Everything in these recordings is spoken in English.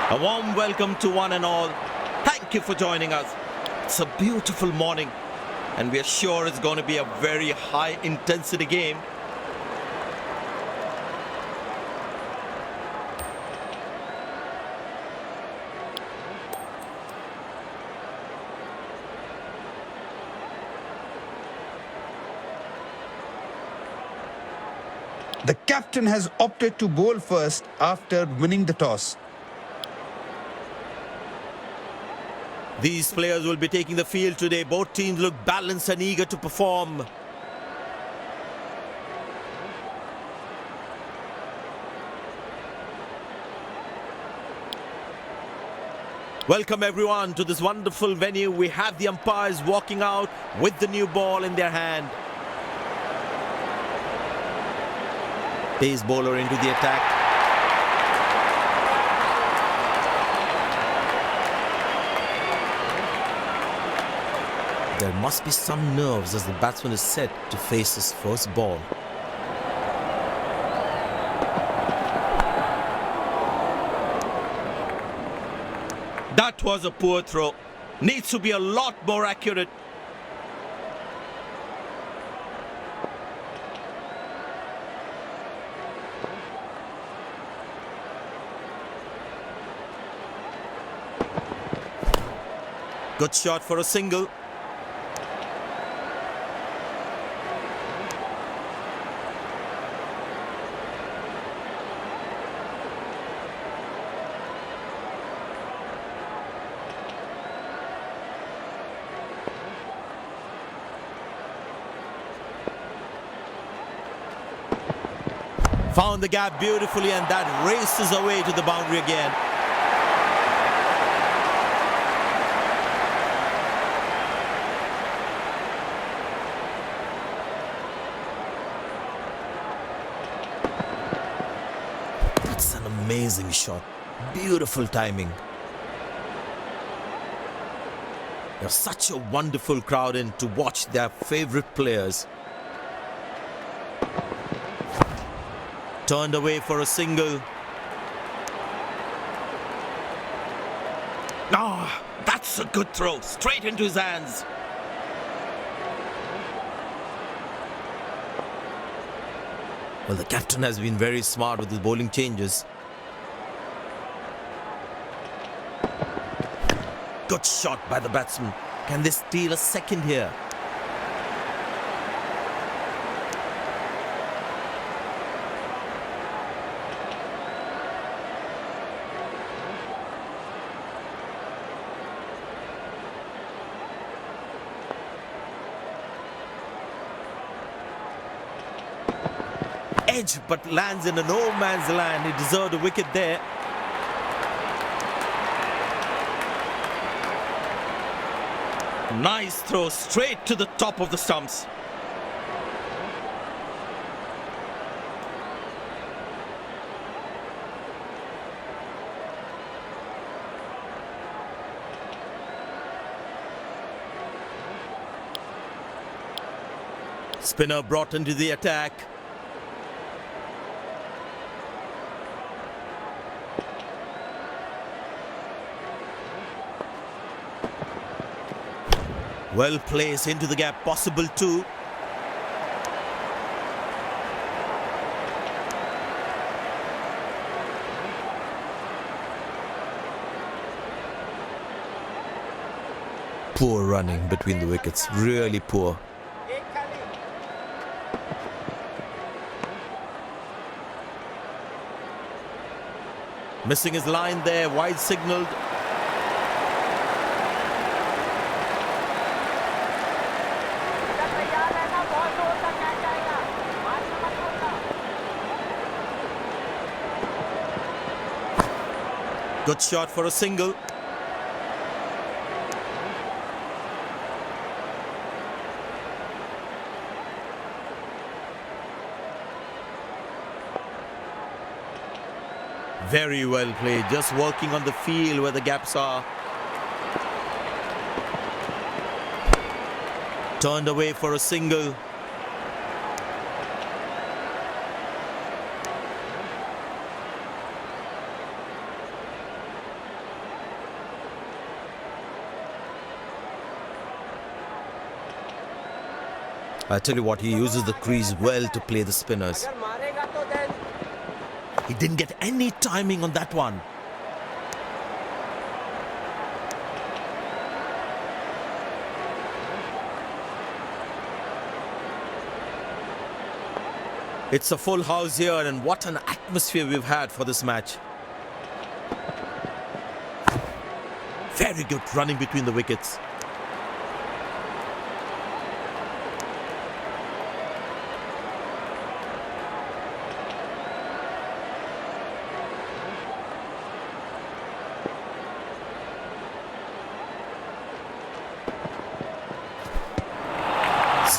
A warm welcome to one and all. Thank you for joining us. It's a beautiful morning and we are sure it's going to be a very high intensity game. The captain has opted to bowl first after winning the toss. These players will be taking the field today. Both teams look balanced and eager to perform. Welcome everyone to this wonderful venue. We have the umpires walking out with the new ball in their hand. Pace bowler into the attack. There must be some nerves as the batsman is set to face his first ball. That was a poor throw. Needs to be a lot more accurate. Good shot for a single. Found the gap beautifully and that races away to the boundary again. That's an amazing shot. Beautiful timing. There's such a wonderful crowd in to watch their favorite players. Turned away for a single. Ah, that's a good throw. Straight into his hands. Well, the captain has been very smart with his bowling changes. Good shot by the batsman. Can they steal a second here? Edge, but lands in a no man's land. He deserved a wicket there. Nice throw straight to the top of the stumps. Spinner brought into the attack. Well placed into the gap, possible too. Poor running between the wickets, really poor. Missing his line there, wide signalled. Good shot for a single. Very well played, just working on the field where the gaps are. Turned away for a single. I tell you what, he uses the crease well to play the spinners. He didn't get any timing on that one. It's a full house here, and what an atmosphere we've had for this match. Very good running between the wickets.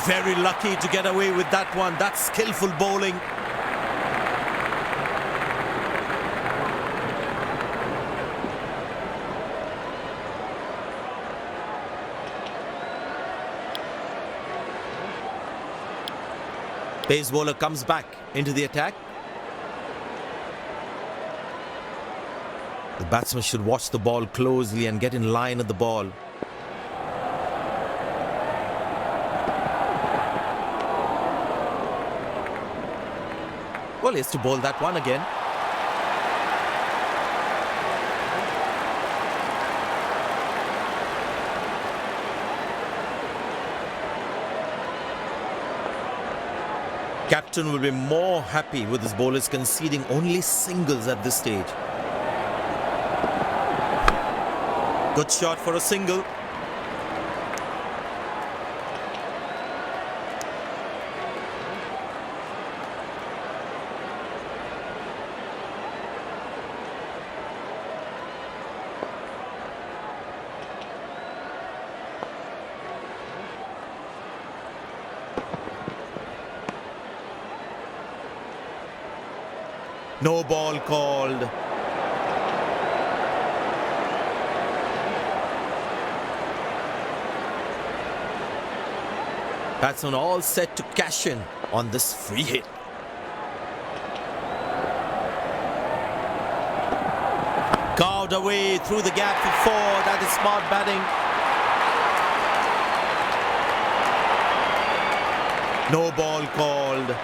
Very lucky to get away with that one. That's skillful bowling. Pace bowler comes back into the attack. The batsman should watch the ball closely and get in line at the ball. Well, he has to bowl that one again. Captain will be more happy with his bowlers conceding only singles at this stage. Good shot for a single. No ball called. Batsman all set to cash in on this free hit. Carved away through the gap for 4. That is smart batting. No ball called.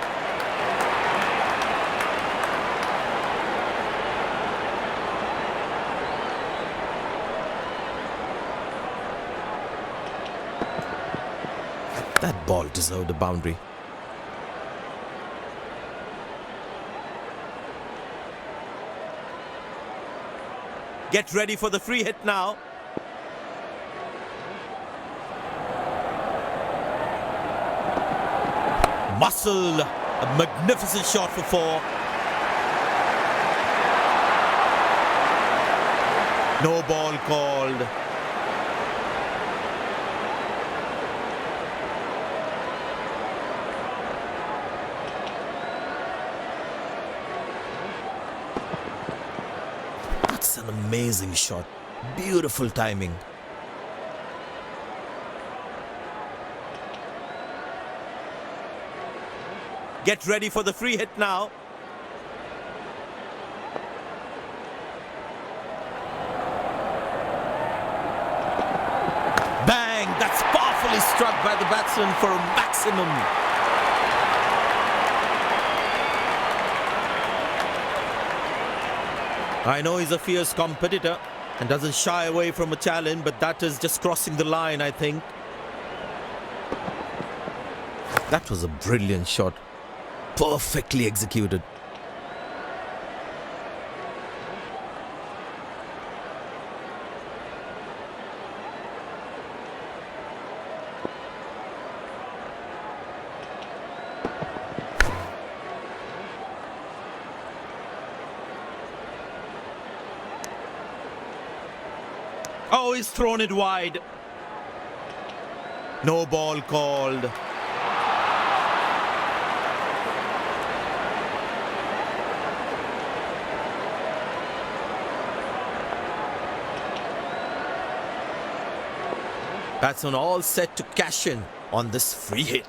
That ball deserved a boundary. Get ready for the free hit now. Muscle, a magnificent shot for 4. No ball called. That's an amazing shot. Beautiful timing. Get ready for the free hit now. Bang! That's powerfully struck by the batsman for a maximum. I know he's a fierce competitor and doesn't shy away from a challenge, but that is just crossing the line, I think. That was a brilliant shot. Perfectly executed. Oh, he's thrown it wide. No ball called. Batsman all set to cash in on this free hit.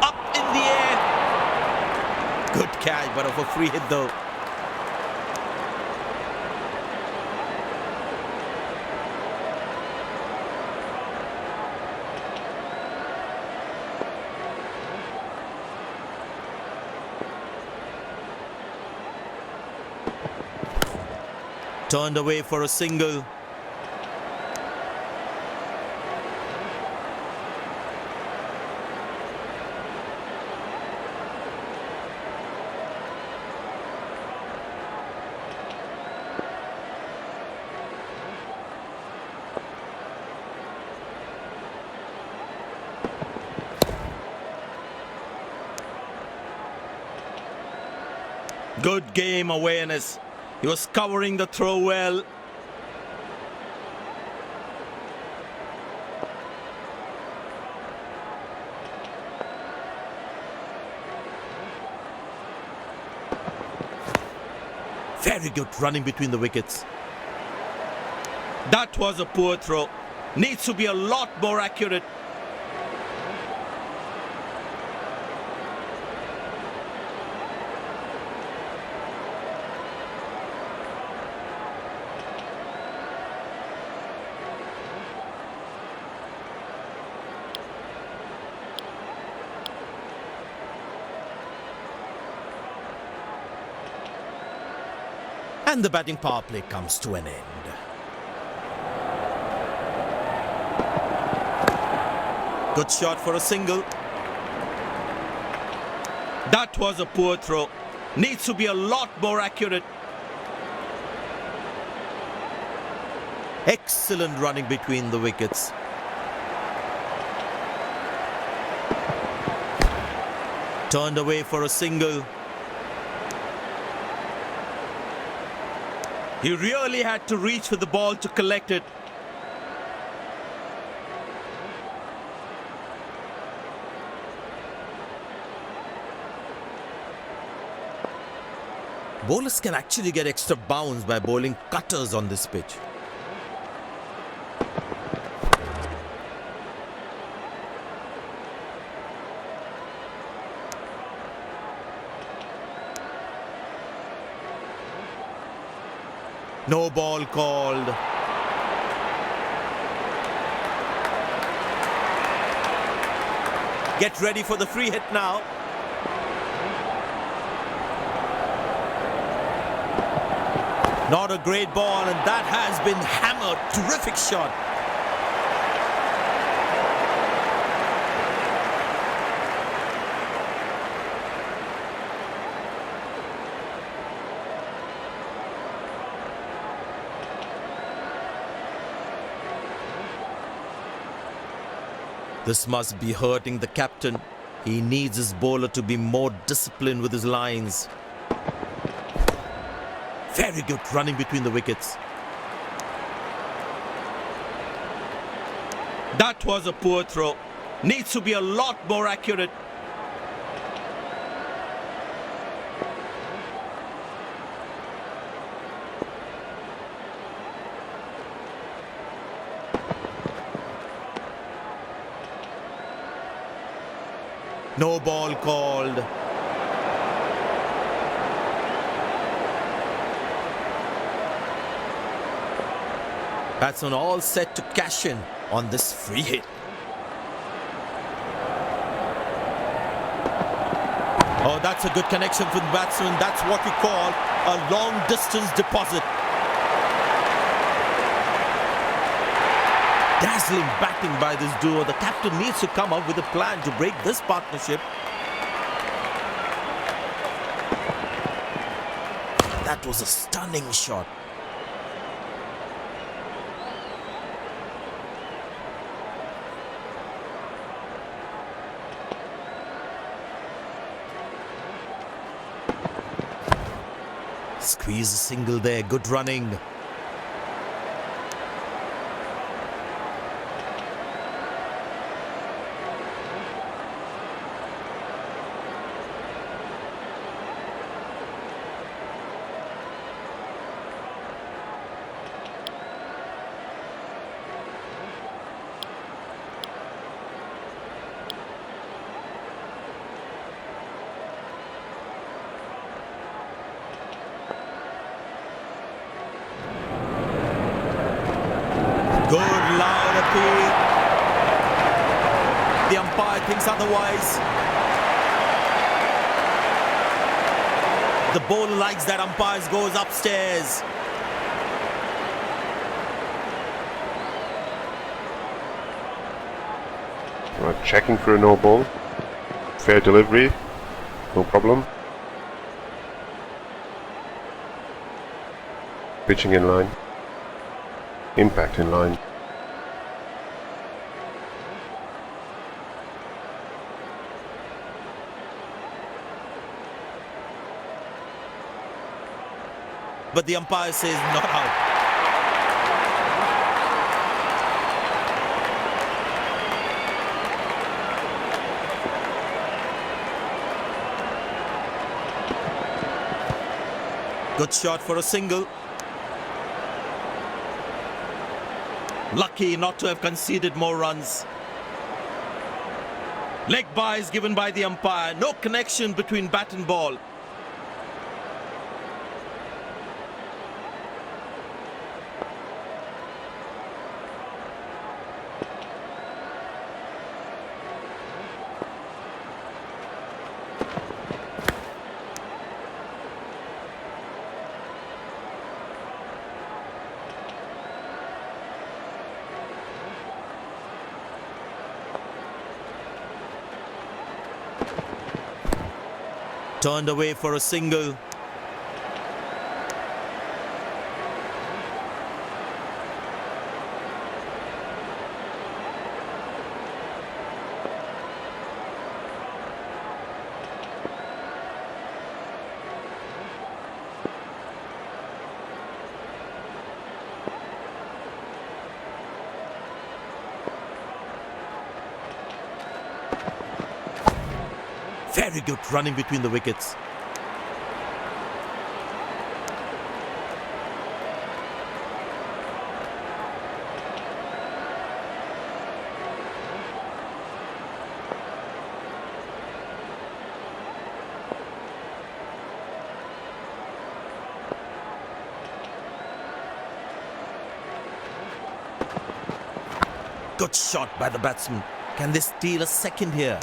Up in the air. Good catch, but of a free hit though. Turned away for a single. Good game awareness. He was covering the throw well. Very good running between the wickets. That was a poor throw. Needs to be a lot more accurate. And the batting power play comes to an end. Good shot for a single. That was a poor throw. Needs to be a lot more accurate. Excellent running between the wickets. Turned away for a single. He really had to reach for the ball to collect it. Bowlers can actually get extra bounce by bowling cutters on this pitch. No ball called. Get ready for the free hit now. Not a great ball, and that has been hammered. Terrific shot. This must be hurting the captain. He needs his bowler to be more disciplined with his lines. Very good running between the wickets. That was a poor throw. Needs to be a lot more accurate. No ball called. Batsman all set to cash in on this free hit. Oh, that's a good connection for the batsman. That's what we call a long distance deposit. Dazzling batting by this duo. The captain needs to come up with a plan to break this partnership. That was a stunning shot. Squeeze a single there. Good running. Good loud appeal. The umpire thinks otherwise. The bowler likes that. Umpire goes upstairs. Checking for a no ball. Fair delivery. No problem. Pitching in line. Impact in line. But the umpire says not out. Good shot for a single. Lucky not to have conceded more runs. Leg byes given by the umpire. No connection between bat and ball. Turned away for a single. Very good running between the wickets. Good shot by the batsman. Can they steal a second here?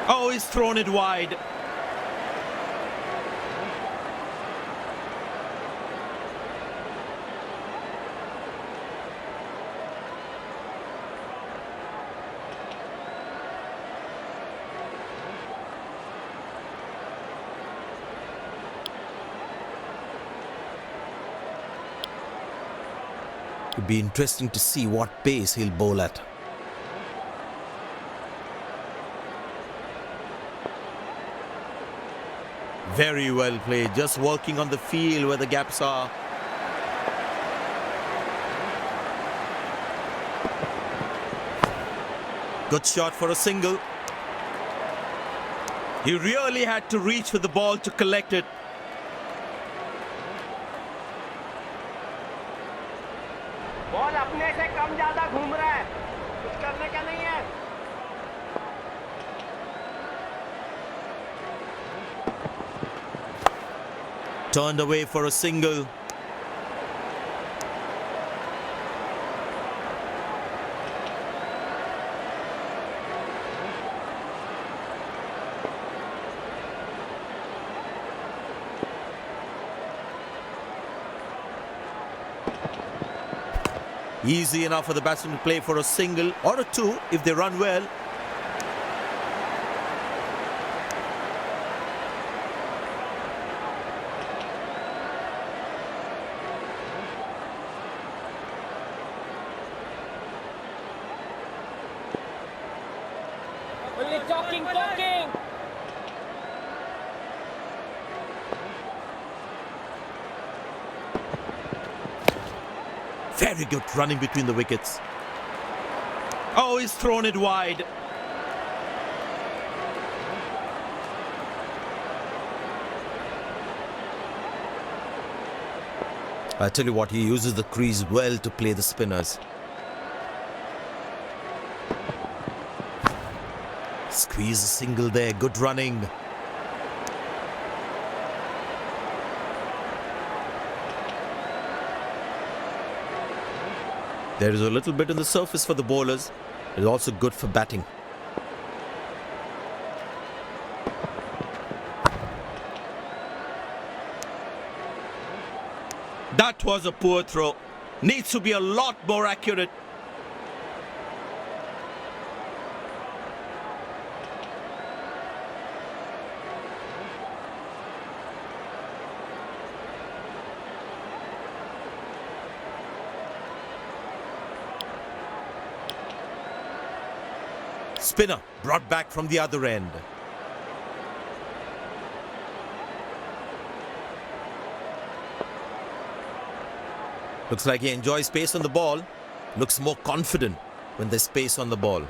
Oh, he's thrown it wide. It'd be interesting to see what pace he'll bowl at. Very well played, just working on the field where the gaps are. Good shot for a single. He really had to reach for the ball to collect it. Ball अपने से कम ज्यादा घूम रहा है, कुछ करने का नहीं है. Turned away for a single. Easy enough for the batsman to play for a single or a two if they run well. Only talking. Very good running between the wickets. Oh, he's thrown it wide. I tell you what, he uses the crease well to play the spinners. Squeeze a single there, good running. There is a little bit on the surface for the bowlers. It's also good for batting. That was a poor throw. Needs to be a lot more accurate. Spinner brought back from the other end. Looks like he enjoys space on the ball. Looks more confident when there's space on the ball.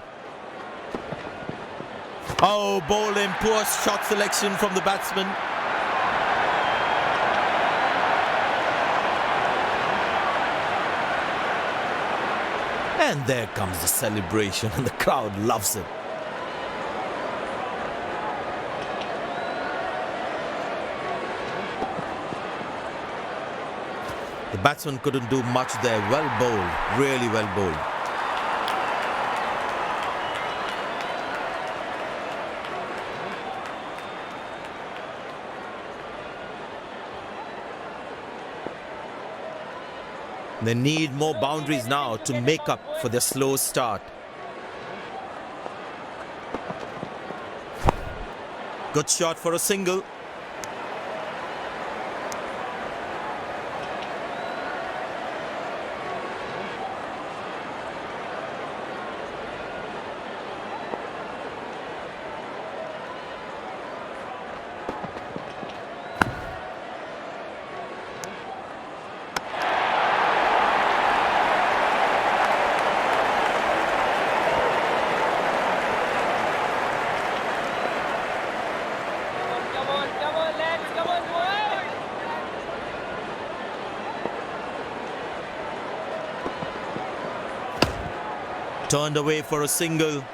Oh, bowling, poor shot selection from the batsman. And there comes the celebration and the crowd loves it. The batsman couldn't do much there. Well bowled, really well bowled. They need more boundaries now to make up for their slow start. Good shot for a single. Come on, lads, come on, boys. Turned away for a single.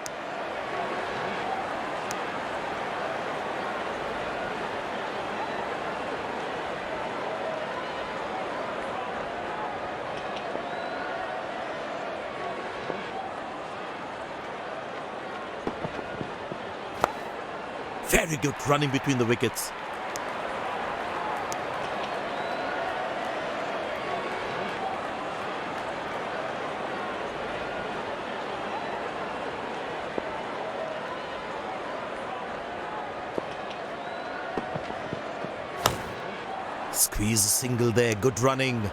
Very good running between the wickets. Squeeze a single there, good running.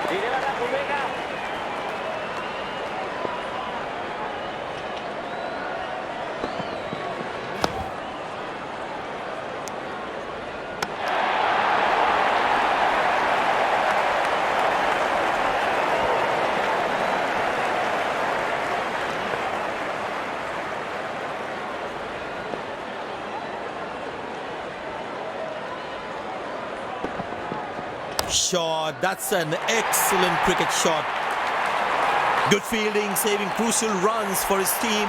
धीरे वाला घूमेगा Shot, that's an excellent cricket shot. Good fielding, saving crucial runs for his team.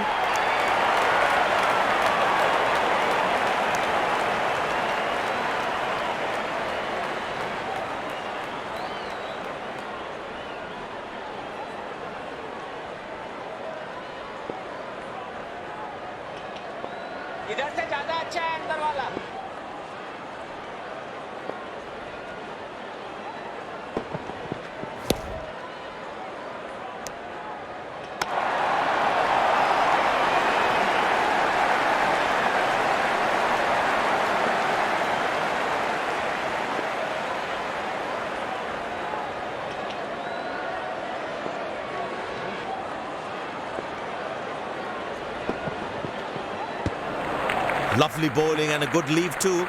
इधर से ज्यादा अच्छा है अंदर वाला Lovely bowling and a good leave too.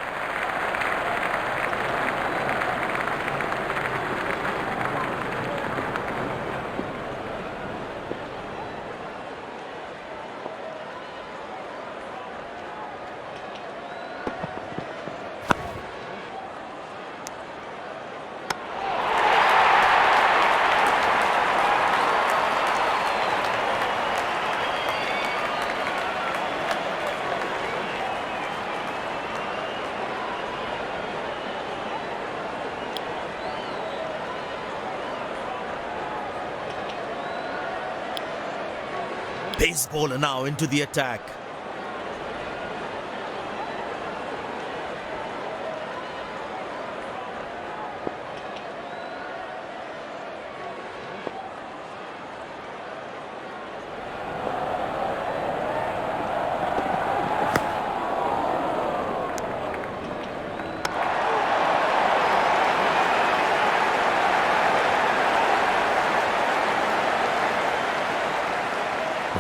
Pace bowler now into the attack.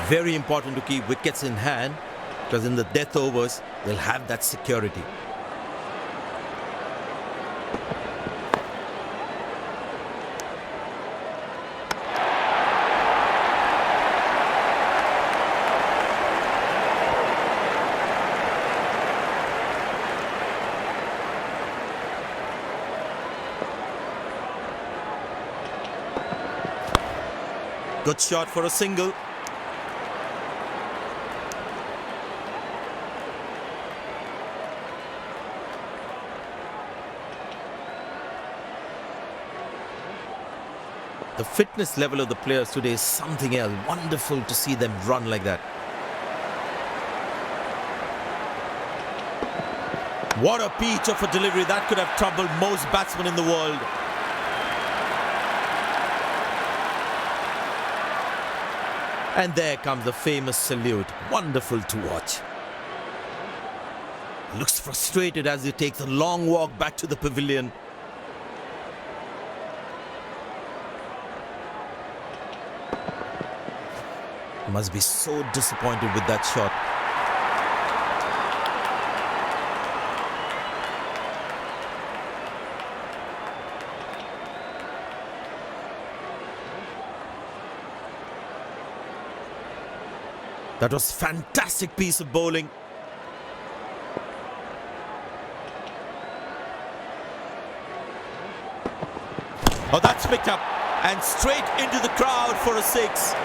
Very important to keep wickets in hand, because in the death overs, they'll have that security. Good shot for a single. The fitness level of the players today is something else. Wonderful to see them run like that. What a peach of a delivery. That could have troubled most batsmen in the world. And there comes the famous salute. Wonderful to watch. Looks frustrated as he takes a long walk back to the pavilion. Must be so disappointed with that shot. That was fantastic piece of bowling. Oh, that's picked up and straight into the crowd for a six.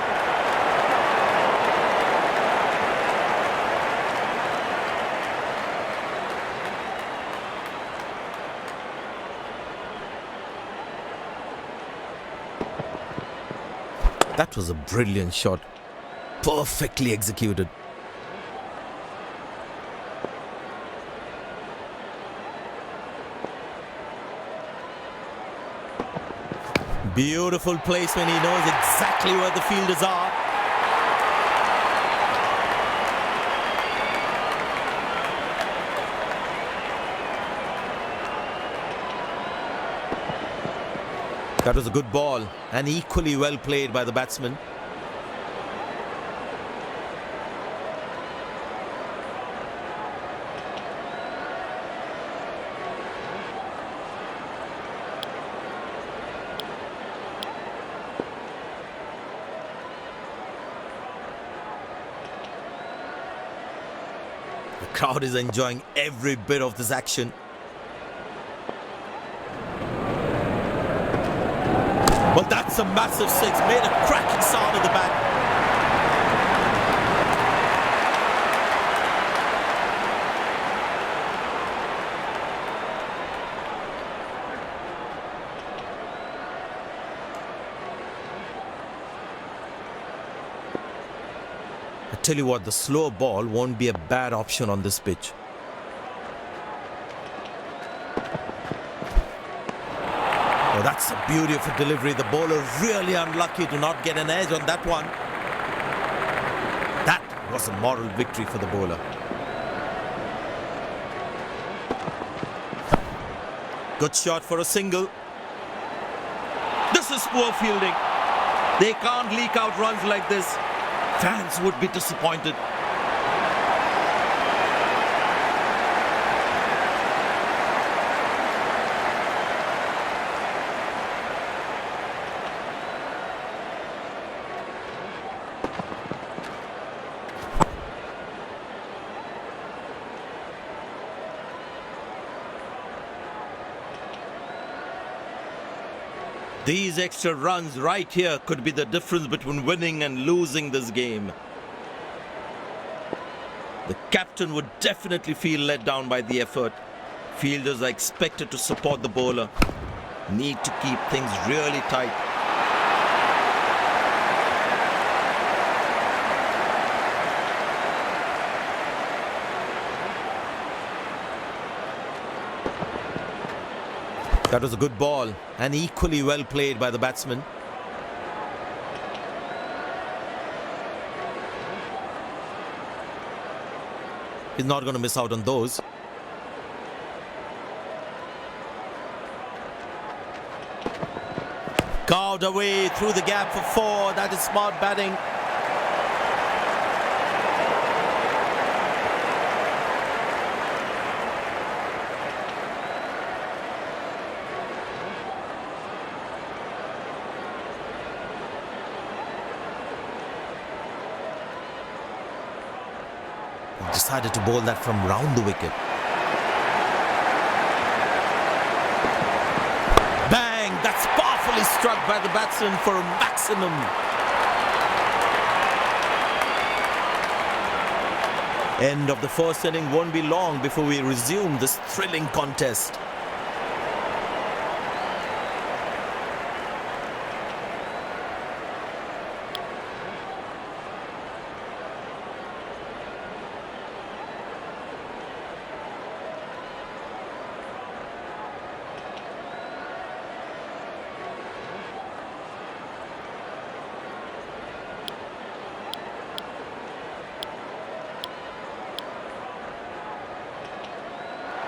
That was a brilliant shot. Perfectly executed. Beautiful placement. He knows exactly where the fielders are. That was a good ball and equally well played by the batsman. The crowd is enjoying every bit of this action. Well, that's a massive six. Made a cracking sound at the back. I tell you what, the slow ball won't be a bad option on this pitch. Oh, that's a beautiful delivery. The bowler really unlucky to not get an edge on that one. That was a moral victory for the bowler. Good shot for a single. This is poor fielding. They can't leak out runs like this. Fans would be disappointed. These extra runs right here could be the difference between winning and losing this game. The captain would definitely feel let down by the effort. Fielders are expected to support the bowler. Need to keep things really tight. That was a good ball and equally well played by the batsman. He's not going to miss out on those. Carved away through the gap for 4. That is smart batting. Decided to bowl that from round the wicket. Bang! That's powerfully struck by the batsman for a maximum. End of the first inning won't be long before we resume this thrilling contest.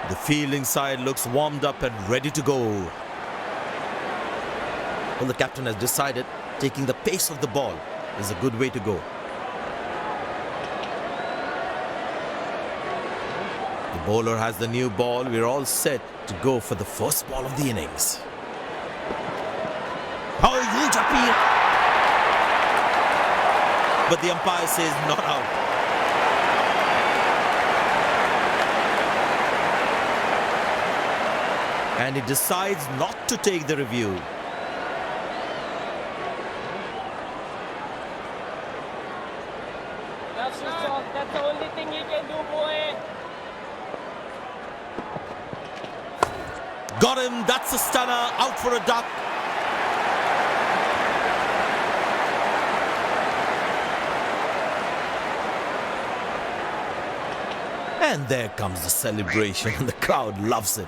The fielding side looks warmed up and ready to go. Well, the captain has decided taking the pace of the ball is a good way to go. The bowler has the new ball. We're all set to go for the first ball of the innings. Oh, huge appeal! But the umpire says not out. And he decides not to take the review. That's the only thing you can do, boy. Got him, that's a stunner, out for a duck. And there comes the celebration, and the crowd loves it.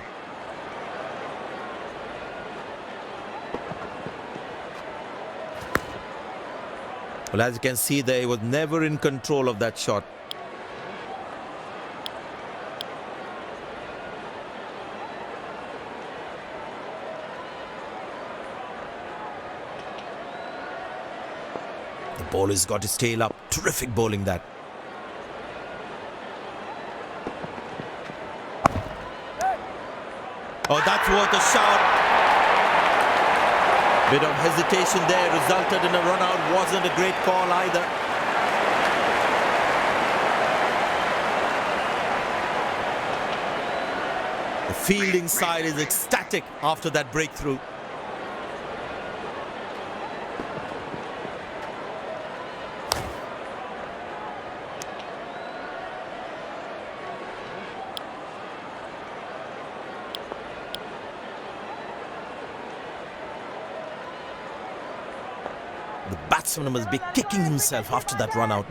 Well, as you can see there, he was never in control of that shot. The bowler's got his tail up. Terrific bowling that. Oh, that's worth a shout. Bit of hesitation there resulted in a run out. Wasn't a great call either. The fielding side is ecstatic after that breakthrough. The batsman must be kicking himself after that run out.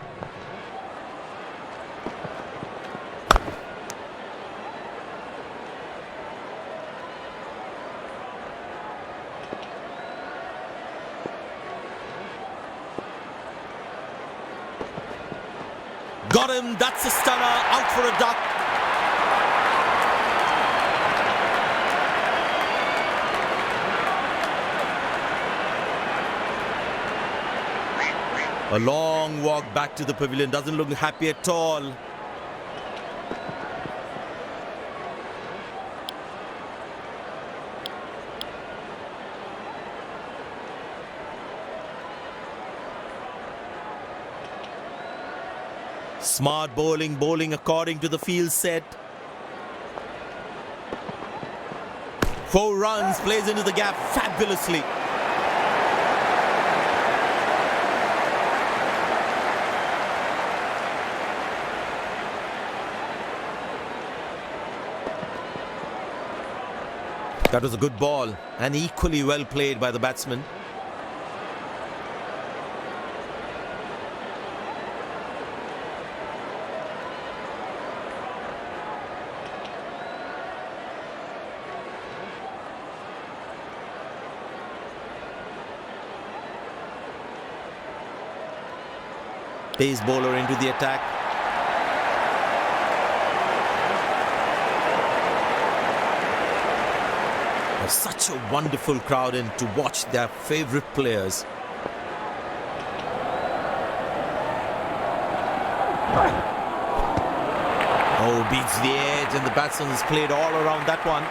Got him, that's a stunner, out for a duck. A long walk back to the pavilion, doesn't look happy at all. Smart bowling according to the field set. 4 runs, plays into the gap fabulously. That was a good ball and equally well played by the batsman. Pace bowler into the attack. There's such a wonderful crowd in to watch their favorite players. Oh, beats the edge, and the batsman has played all around that one.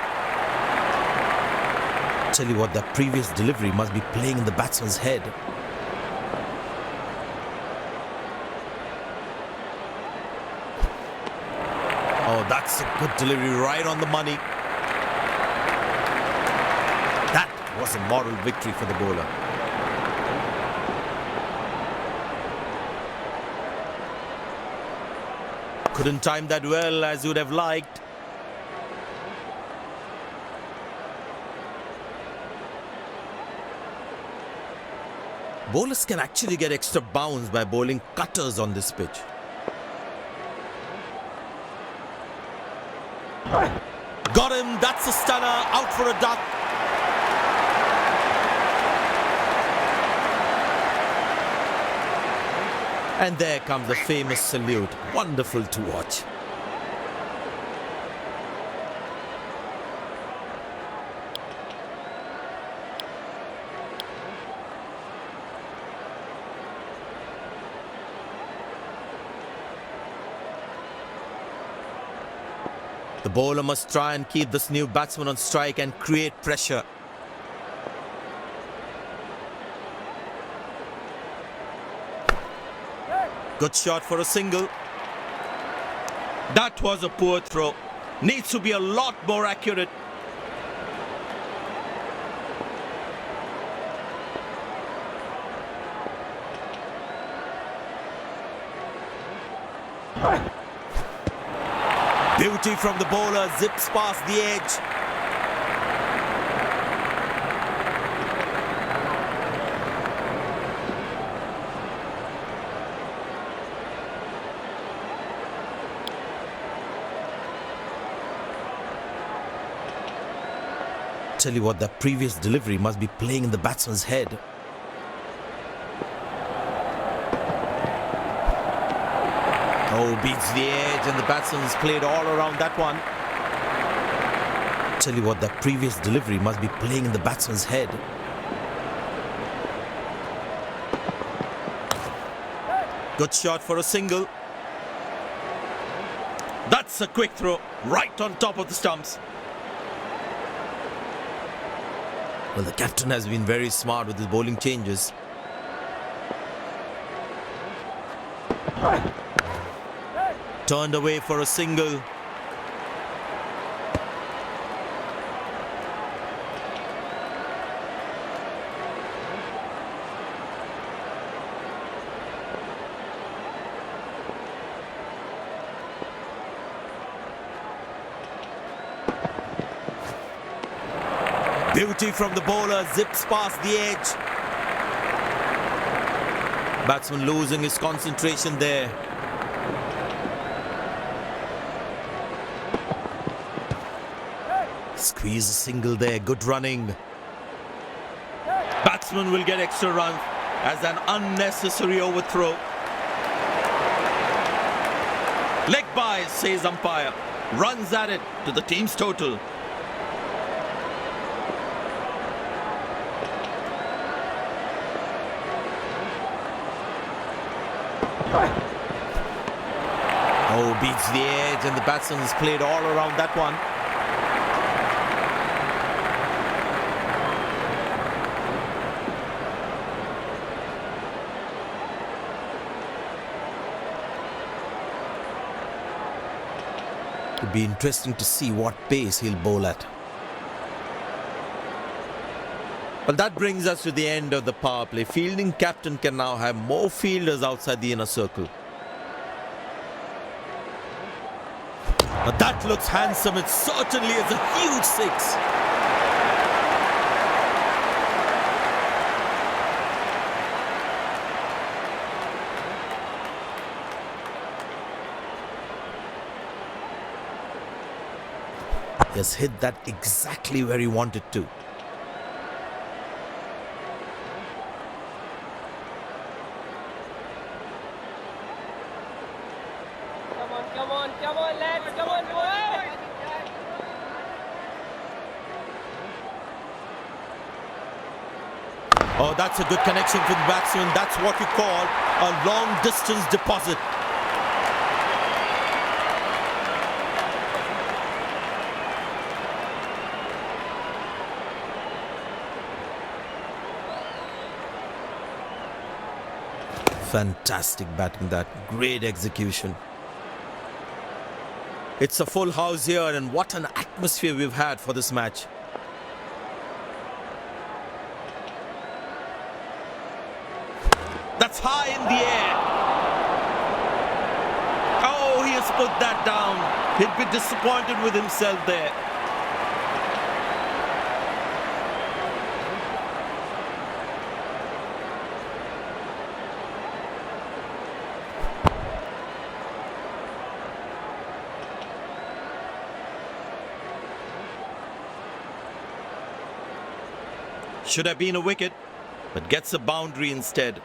Tell you what, that previous delivery must be playing in the batsman's head. Oh, that's a good delivery, right on the money. That was a moral victory for the bowler. Couldn't time that well as you would have liked. Bowlers can actually get extra bounce by bowling cutters on this pitch. Got him, that's a stunner, out for a duck. And there comes the famous salute. Wonderful to watch. The bowler must try and keep this new batsman on strike and create pressure. Good shot for a single. That was a poor throw. Needs to be a lot more accurate. Beauty from the bowler, zips past the edge. Tell you what, that previous delivery must be playing in the batsman's head. Oh, beats the edge, and the batsman's played all around that one. Tell you what, that previous delivery must be playing in the batsman's head. Good shot for a single. That's a quick throw, right on top of the stumps. Well, the captain has been very smart with his bowling changes. Turned away for a single. Beauty from the bowler, zips past the edge. Batsman losing his concentration there. Squeeze a single there, good running. Batsman will get extra runs as an unnecessary overthrow. Leg by, says umpire. Runs at it to the team's total. Oh, beats the edge, and the batsman has played all around that one. It'll be interesting to see what pace he'll bowl at. Well, that brings us to the end of the power play. Fielding captain can now have more fielders outside the inner circle. But that looks handsome. It certainly is a huge six. He has hit that exactly where he wanted to. come on, lads, come on, boys. Oh, that's a good connection with the batsman. That's what you call a long distance deposit. Fantastic batting, that great execution. It's a full house here, and what an atmosphere we've had for this match. That's high in the air. Oh, he has put that down. He'd be disappointed with himself there. Should have been a wicket, but gets a boundary instead.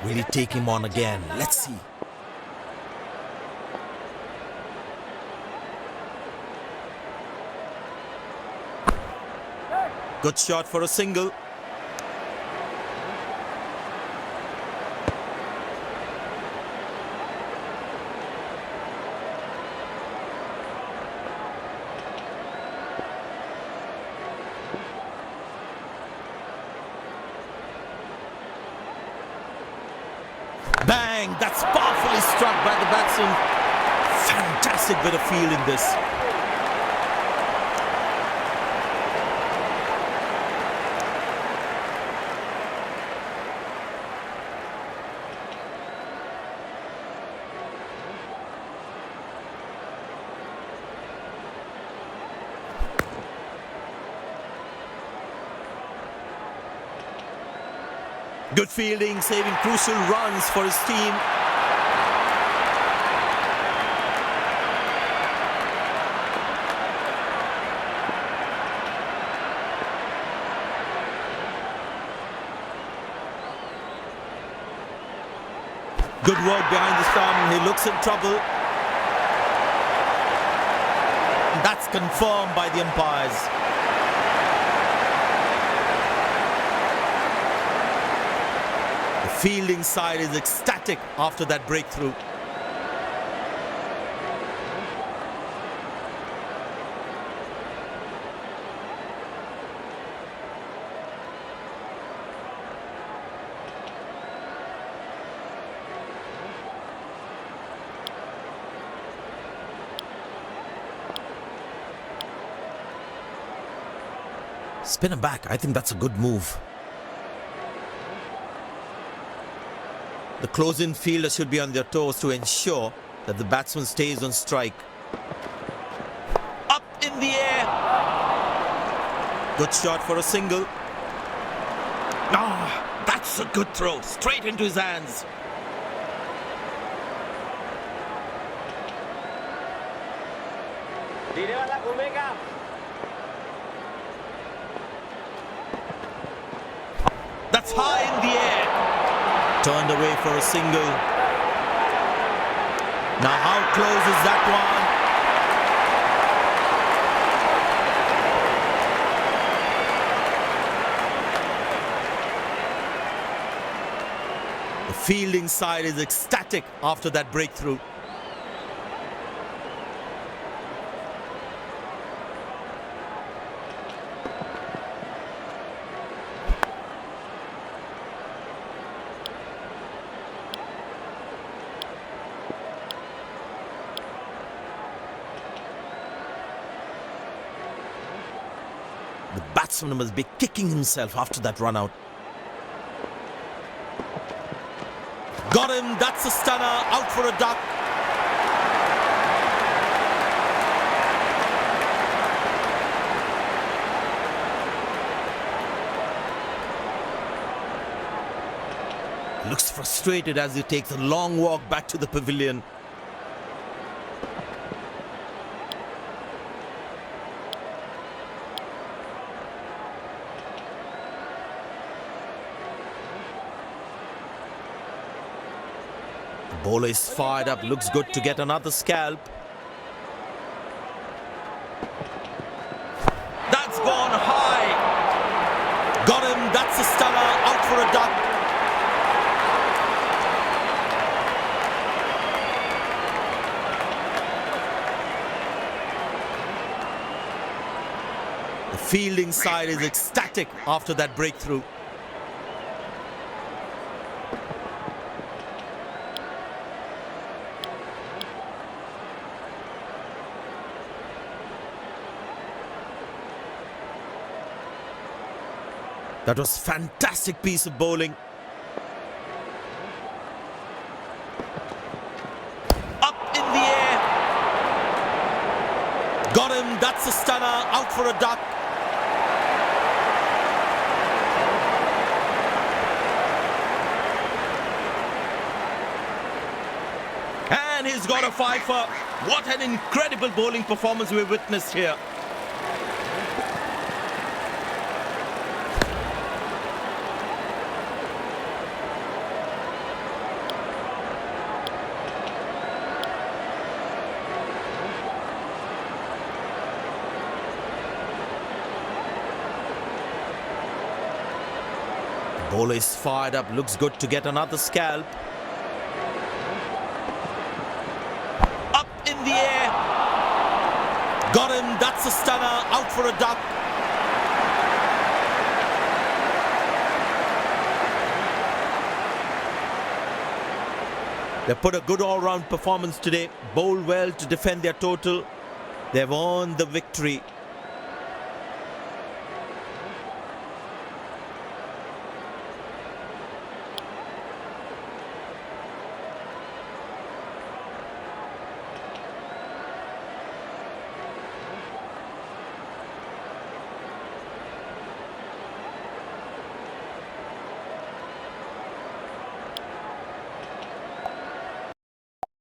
Will he take him on again? Let's see. Good shot for a single. Bang! That's powerfully struck by the batsman. Fantastic bit of feel in this. Good fielding, saving crucial runs for his team. Good work behind the stump. He looks in trouble. That's confirmed by the umpires. The fielding side is ecstatic after that breakthrough. Spin him back. I think that's a good move. The close-in fielder should be on their toes to ensure that the batsman stays on strike. Up in the air. Good shot for a single. Ah, that's a good throw. Straight into his hands. धीरे वाला घूमेगा. That's high in the air. Turned away for a single. Now how close is that one? The fielding side is ecstatic after that breakthrough. The batsman must be kicking himself after that run out. Got him, that's a stunner, out for a duck. Looks frustrated as he takes a long walk back to the pavilion. Bowler is fired up, looks good to get another scalp. That's gone high. Got him, that's a stunner, out for a duck. The fielding side is ecstatic after that breakthrough. That was fantastic piece of bowling. Up in the air. Got him, that's a stunner, out for a duck. And he's got a fifer. What an incredible bowling performance we've witnessed here. Bowler is fired up, looks good to get another scalp. Up in the air. Got him, that's a stunner, out for a duck. They put a good all-round performance today, bowled well to defend their total. They've earned the victory.